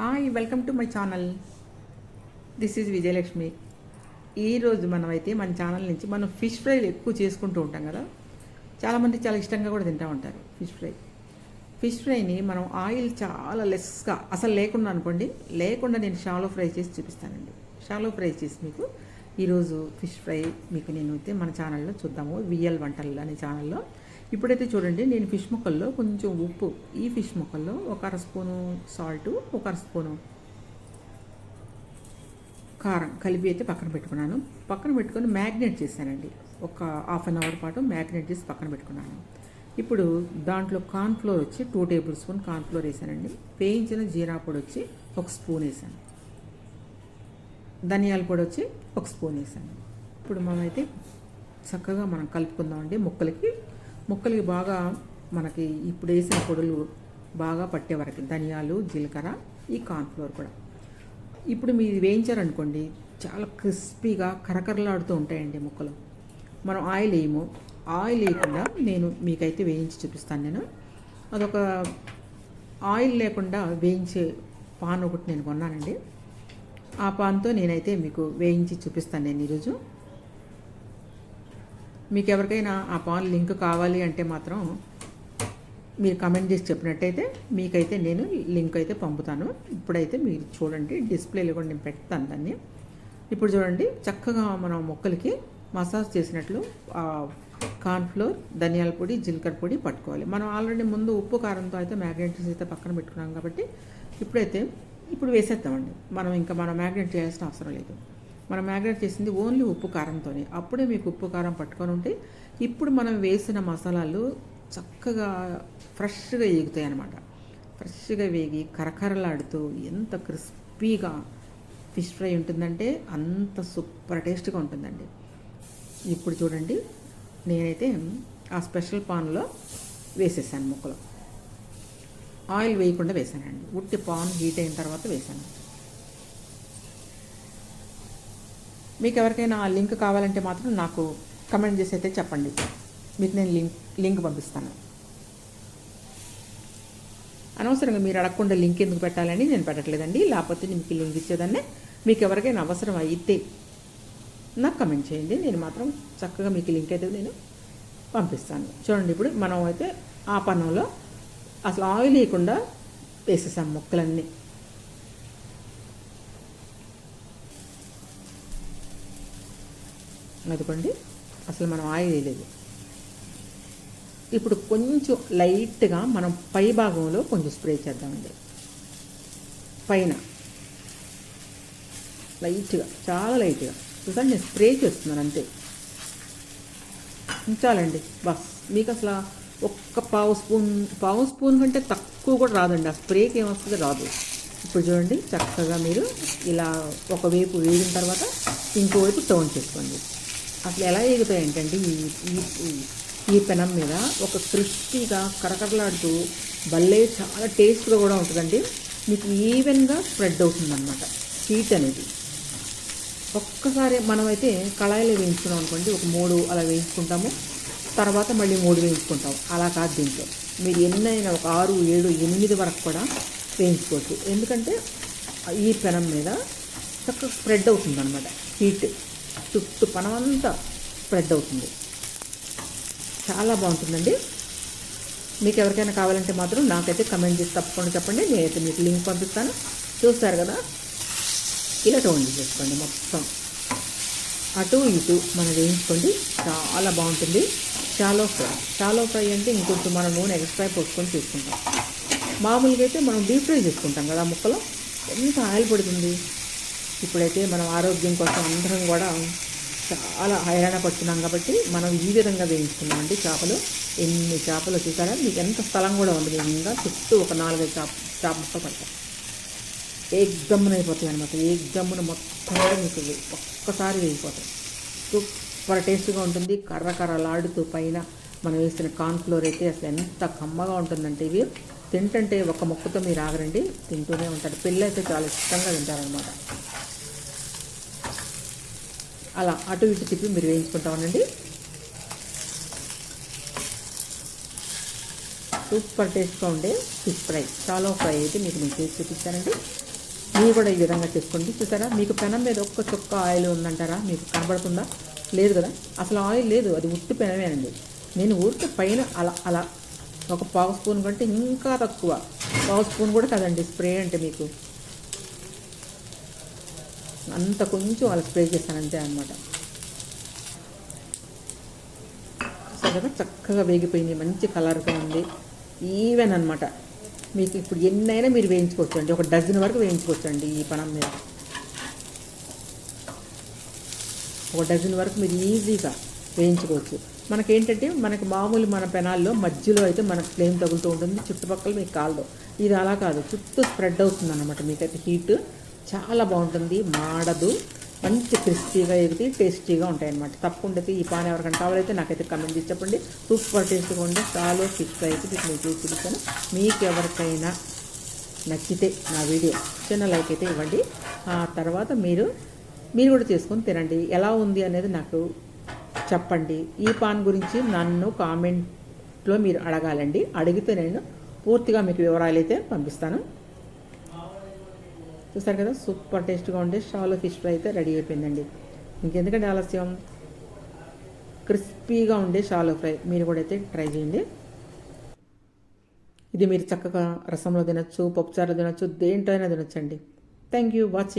Hi, welcome to my channel. This is Vijayalakshmi. ఈరోజు మనమైతే మన ఛానల్ నుంచి మనం ఫిష్ ఫ్రైలు ఎక్కువ చేసుకుంటూ ఉంటాం కదా. చాలామంది చాలా ఇష్టంగా కూడా తింటూ ఉంటారు ఫిష్ ఫ్రైని మనం ఆయిల్ చాలా లెస్గా అసలు లేకుండా అనుకోండి, లేకుండా నేను షాలో ఫ్రై చేసి చూపిస్తానండి. షాలో ఫ్రై చేసి మీకు ఈరోజు ఫిష్ ఫ్రై మీకు నేను అయితే మన ఛానల్లో చూద్దాము, విఎల్ వంటలు అనే ఛానల్లో. ఇప్పుడైతే చూడండి, నేను ఫిష్ ముక్కల్లో కొంచెం ఉప్పు, ఈ ఫిష్ ముక్కల్లో ఒక అర స్పూను సాల్టు, ఒక అర స్పూను కారం కలిపి అయితే పక్కన పెట్టుకున్నాను. పక్కన పెట్టుకొని మ్యాగ్నేట్ చేశానండి. ఒక హాఫ్ అన్ అవర్ పాటు మ్యాగ్నేట్ చేసి పక్కన పెట్టుకున్నాను. ఇప్పుడు దాంట్లో కార్న్ఫ్లోర్ వచ్చి 2 టేబుల్ స్పూన్ కార్న్ఫ్లోర్ వేసానండి. వేయించిన జీరా పొడి వచ్చి 1 స్పూన్ వేసాను. ధనియాల పొడి వచ్చి 1 స్పూన్ వేసాను. ఇప్పుడు మనమైతే చక్కగా మనం కలుపుకుందామండి. ముక్కలకి బాగా మనకి ఇప్పుడు వేసిన పొడులు బాగా పట్టే వరకు, ధనియాలు, జీలకర్ర, ఈ కార్న్ఫ్లోర్ కూడా. ఇప్పుడు మీరు వేయించారనుకోండి, చాలా క్రిస్పీగా కరకరలాడుతూ ఉంటాయండి ముక్కలు. మనం ఆయిల్ వేయము, ఆయిల్ వేయకుండా నేను మీకైతే వేయించి చూపిస్తాను. నేను అదొక ఆయిల్ లేకుండా వేయించే పాన్ ఒకటి నేను కొన్నానండి. ఆ పాన్తో నేనైతే మీకు వేయించి చూపిస్తాను నేను ఈరోజు. మీకు ఎవరికైనా ఆ పాన్ లింక్ కావాలి అంటే మాత్రం మీరు కమెంట్ చేసి చెప్పినట్టయితే మీకైతే నేను లింక్ అయితే పంపుతాను. ఇప్పుడైతే మీరు చూడండి, డిస్ప్లేలో కూడా నేను పెడతాను దాన్ని. ఇప్పుడు చూడండి, చక్కగా మనం ముక్కలకి మసాజ్ చేసినట్లు కార్న్ఫ్లోర్, ధనియాల పొడి, జీలకర్ర పొడి పట్టుకోవాలి. మనం ఆల్రెడీ ముందు ఉప్పు కారంతో అయితే మ్యాగ్నేట్ చేసి అయితే పక్కన పెట్టుకున్నాం కాబట్టి ఇప్పుడు వేసేద్దామండి. మనం మ్యాగ్నేట్ చేయాల్సిన అవసరం లేదు. మనం మ్యాగ్నేట్ చేసింది ఓన్లీ ఉప్పు కారంతోనే. అప్పుడే మీకు ఉప్పు కారం పట్టుకొని ఉంటే ఇప్పుడు మనం వేసిన మసాలాలు చక్కగా ఫ్రెష్గా వేగుతాయి అన్నమాట. ఫ్రెష్గా వేగి కరకరలాడుతూ ఎంత క్రిస్పీగా ఫిష్ ఫ్రై ఉంటుందంటే అంత సూపర్ టేస్ట్గా ఉంటుందండి. ఇప్పుడు చూడండి, నేనైతే ఆ స్పెషల్ పాన్లో వేసేసాను ముక్కలు. ఆయిల్ వేయకుండా వేసానండి, ఉట్టి పాన్ హీట్ అయిన తర్వాత వేసాను. మీకు ఎవరికైనా ఆ లింక్ కావాలంటే మాత్రం నాకు కమెంట్ చేసి అయితే చెప్పండి, మీకు నేను లింక్ పంపిస్తాను. అనవసరంగా మీరు అడగకుండా లింక్ ఎందుకు పెట్టాలని నేను పెట్టట్లేదండి. లేకపోతే మీకు లింక్ ఇచ్చేదాన్ని. మీకు ఎవరికైనా అవసరం అయితే నాకు కమెంట్ చేయండి, నేను మాత్రం చక్కగా మీకు లింక్ అయితే నేను పంపిస్తాను. చూడండి, ఇప్పుడు మనం అయితే ఆ పన్నంలో అసలు ఆయిల్ వేయకుండా వేసేసాం ముక్కలన్నీ. అదిగోండి, అసలు మనం ఆయిల్ వేయలేదు. ఇప్పుడు కొంచెం లైట్గా మనం పై భాగంలో కొంచెం స్ప్రే చేద్దామండి. పైన లైట్గా, చాలా లైట్గా చూసాను, నేను స్ప్రే చేస్తున్నాను అంతే. ఉంచాలండి బస్. మీకు అసలు ఒక్క పావు స్పూన్ కంటే తక్కువ కూడా రాదండి. ఆ స్ప్రేకి ఏమొస్తుంది, రాదు. ఇప్పుడు చూడండి, చక్కగా మీరు ఇలా ఒకవైపు వేగిన తర్వాత ఇంకోవైపు టర్న్ చేసుకోండి. అసలు ఎలా ఎగుతాయి ఏంటంటే ఈ పెనం మీద ఒక క్రిస్పీగా కరకరలాడుతూ భలే చాలా టేస్ట్గా కూడా ఉంటుందండి. మీకు ఈవెన్గా స్ప్రెడ్ అవుతుందన్నమాట హీట్ అనేది. ఒక్కసారి మనమైతే కళాయిలో వేయించుకున్నాం అనుకోండి, ఒక 3 అలా వేయించుకుంటాము, తర్వాత మళ్ళీ 3 వేయించుకుంటాం. అలా కాదు, దీంట్లో మీరు ఎన్నైనా ఒక 6, 7, 8 వరకు కూడా వేయించుకోవచ్చు. ఎందుకంటే ఈ పెనం మీద చక్కగా స్ప్రెడ్ అవుతుందన్నమాట హీట్, చుట్టూ పనమంతా స్ప్రెడ్ అవుతుంది. చాలా బాగుంటుందండి. మీకు ఎవరికైనా కావాలంటే మాత్రం నాకైతే కమెంట్ చేసి తప్పకుండా చెప్పండి, నేనైతే మీకు లింక్ పంపిస్తాను. చూస్తారు కదా, ఇలా టోన్ చేసుకోండి. మొత్తం అటు ఇటు మనం వేయించుకోండి, చాలా బాగుంటుంది. షాలో ఫ్రై అంటే ఇంకొంచెం మనం నూనె ఎక్స్ట్రా పోసుకొని చేసుకుంటాం. మామూలుగా అయితే మనం డీప్ ఫ్రై చేసుకుంటాం కదా, ముక్కలో ఎంత ఆయిల్ పడుతుంది. ఇప్పుడైతే మనం ఆరోగ్యం కోసం అందరం కూడా చాలా హైరాణ పడుతున్నాం కాబట్టి మనం ఈ విధంగా వేయించుకున్నామండి. చేపలు ఎన్ని చేపలు చూసారా, మీకు ఎంత స్థలం కూడా ఉంది. ఇంకా చుట్టూ ఒక 4-5 చేప ముక్కలు పడతాయి. ఏకదమ్మున అయిపోతాయి అనమాట. ఏకదమ్మున మొత్తం మీకు ఒక్కసారి వేయిపోతాయి. సూపర్ టేస్ట్గా ఉంటుంది. కర్రలాడుతూ పైన మనం వేసిన కార్న్ఫ్లోర్ అయితే అసలు ఎంత కమ్మగా ఉంటుందంటే, ఇవి తింటుంటే ఒక ముక్కతో మీరు ఆగరండి, తింటూనే ఉంటారు. పిల్లలు అయితే చాలా ఇష్టంగా తింటారనమాట. అలా అటు ఇటు తిప్పి మీరు వేయించుకుంటామనండి. సూపర్ టేస్ట్గా ఉండే ఫిష్ ఫ్రై, షాలో ఫ్రై అయితే మీకు నేను చేసి చూపిస్తానండి. మీరు కూడా ఈ విధంగా చేసుకోండి. చూసారా, మీకు పెనం మీద ఒక్క చుక్క ఆయిల్ ఉందంటారా? మీకు కనబడుతుందా? లేదు కదా, అసలు ఆయిల్ లేదు, అది ఉత్తి పెనమేనండి. నేను ఊరికే పైన అలా అలా ఒక పావు స్పూన్ కంటే ఇంకా తక్కువ, పావు స్పూన్ కూడా కాదండి స్ప్రే అంటే, మీకు అంత కొంచెం అలా స్ప్రే చేస్తాను అంతే అనమాట. చక్కగా చక్కగా వేగిపోయింది, మంచి కలర్గా ఉంది, ఈవెన్ అనమాట. మీకు ఇప్పుడు ఎన్నైనా మీరు వేయించుకోవచ్చు అండి, ఒక డజన్ వరకు వేయించుకోవచ్చు అండి ఈ పనం మీద. ఒక డజన్ వరకు మీరు ఈజీగా వేయించుకోవచ్చు. మనకేంటంటే మనకు మామూలు మన పెనాల్లో మధ్యలో అయితే మనకు ఫ్లేమ్ తగులుతూ ఉంటుంది, చుట్టుపక్కల మీకు కాలదు. ఇది అలా కాదు, చుట్టూ స్ప్రెడ్ అవుతుంది అన్నమాట. మీకైతే హీట్ చాలా బాగుంటుంది, మాడదు, మంచి క్రిస్పీగా ఎగితే టేస్టీగా ఉంటాయి అన్నమాట. తప్పకుండా ఈ పాన్ ఎవరికైనా కావాలైతే నాకైతే కమెంట్ చేసి చెప్పండి. సూపర్ టేస్ట్గా ఉండే చాలా ఫిష్ ఫ్రై అయితే మీకు నేను చేసి చూపిస్తాను. మీకు ఎవరికైనా నచ్చితే నా వీడియో చిన్న లైక్ అయితే ఇవ్వండి. ఆ తర్వాత మీరు కూడా చేసుకొని తినండి. ఎలా ఉంది అనేది నాకు చెప్పండి. ఈ పాన్ గురించి నన్ను కామెంట్లో మీరు అడగాలండి, అడిగితే నేను పూర్తిగా మీకు వివరాలు అయితే పంపిస్తాను. చూసారు కదా, సూపర్ టేస్ట్గా ఉండే షాలో ఫిష్ ఫ్రై అయితే రెడీ అయిపోయిందండి. ఇంకెందుకంటే ఆలస్యం, క్రిస్పీగా ఉండే షాలో ఫ్రై మీరు కూడా అయితే ట్రై చేయండి. ఇది మీరు చక్కగా రసంలో తినచ్చు, పప్పుచారులో తినచ్చు, దేంట్లో అయినా తినొచ్చండి. Thank you watching.